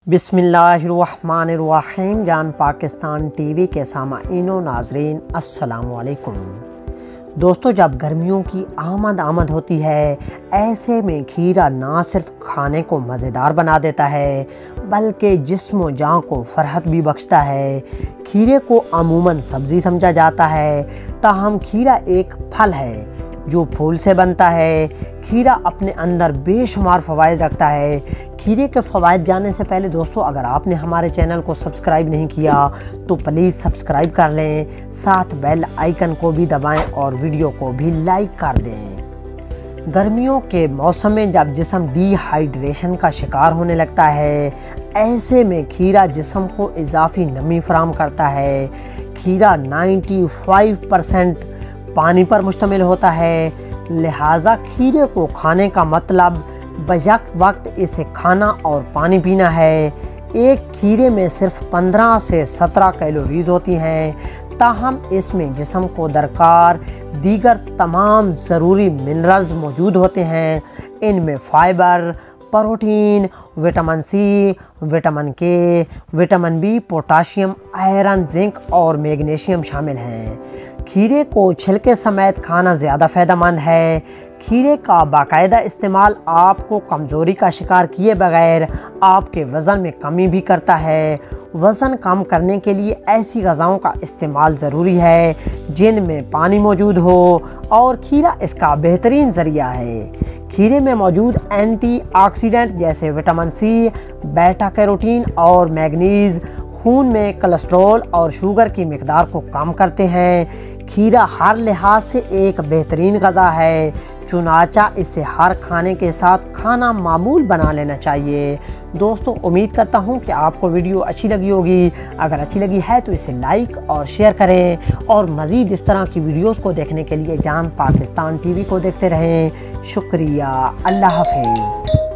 बिस्मिल्लाहिर्रहमानिर्रहीम। जान पाकिस्तान टीवी के सामाईनो नाजरीन अस्सलाम वालेकुम। दोस्तों, जब गर्मियों की आमद होती है, ऐसे में खीरा ना सिर्फ खाने को मज़ेदार बना देता है बल्कि जिस्म व जान को फरहत भी बख्शता है। खीरे को अमूमन सब्ज़ी समझा जाता है, ताहम खीरा एक फल है जो फूल से बनता है। खीरा अपने अंदर बेशुमार फ़वाइद रखता है। खीरे के फ़वाइद जानने से पहले दोस्तों, अगर आपने हमारे चैनल को सब्सक्राइब नहीं किया तो प्लीज़ सब्सक्राइब कर लें, साथ बेल आइकन को भी दबाएं और वीडियो को भी लाइक कर दें। गर्मियों के मौसम में जब जिस्म डिहाइड्रेशन का शिकार होने लगता है, ऐसे में खीरा जिस्म को इजाफी नमी फराहम करता है। खीरा 95% पानी पर मुश्तमिल होता है, लिहाजा खीरे को खाने का मतलब बयक वक्त इसे खाना और पानी पीना है। एक खीरे में सिर्फ 15 से 17 कैलोरीज होती हैं, ताहम इसमें जिस्म को दरकार दीगर तमाम ज़रूरी मिनरल्स मौजूद होते हैं। इनमें fibre, protein, vitamin C, vitamin K, vitamin B, potassium, iron, zinc और मैग्नीशियम शामिल हैं। खीरे को छिलके समेत खाना ज़्यादा फ़ायदेमंद है। खीरे का बाकायदा इस्तेमाल आपको कमज़ोरी का शिकार किए बगैर आपके वज़न में कमी भी करता है। वज़न कम करने के लिए ऐसी ग़िज़ाओं का इस्तेमाल ज़रूरी है जिनमें पानी मौजूद हो, और खीरा इसका बेहतरीन ज़रिया है। खीरे में मौजूद एंटीऑक्सीडेंट जैसे विटामिन सी, बीटा कैरोटीन और मैग्नीज़ खून में कोलेस्ट्रॉल और शुगर की मिकदार को कम करते हैं। खीरा हर लिहाज से एक बेहतरीन ग़िज़ा है, चुनाचा इसे हर खाने के साथ खाना मामूल बना लेना चाहिए। दोस्तों, उम्मीद करता हूं कि आपको वीडियो अच्छी लगी होगी। अगर अच्छी लगी है तो इसे लाइक और शेयर करें, और मज़ीद इस तरह की वीडियोस को देखने के लिए जान पाकिस्तान टीवी को देखते रहें। शुक्रिया। अल्लाह हाफिज़।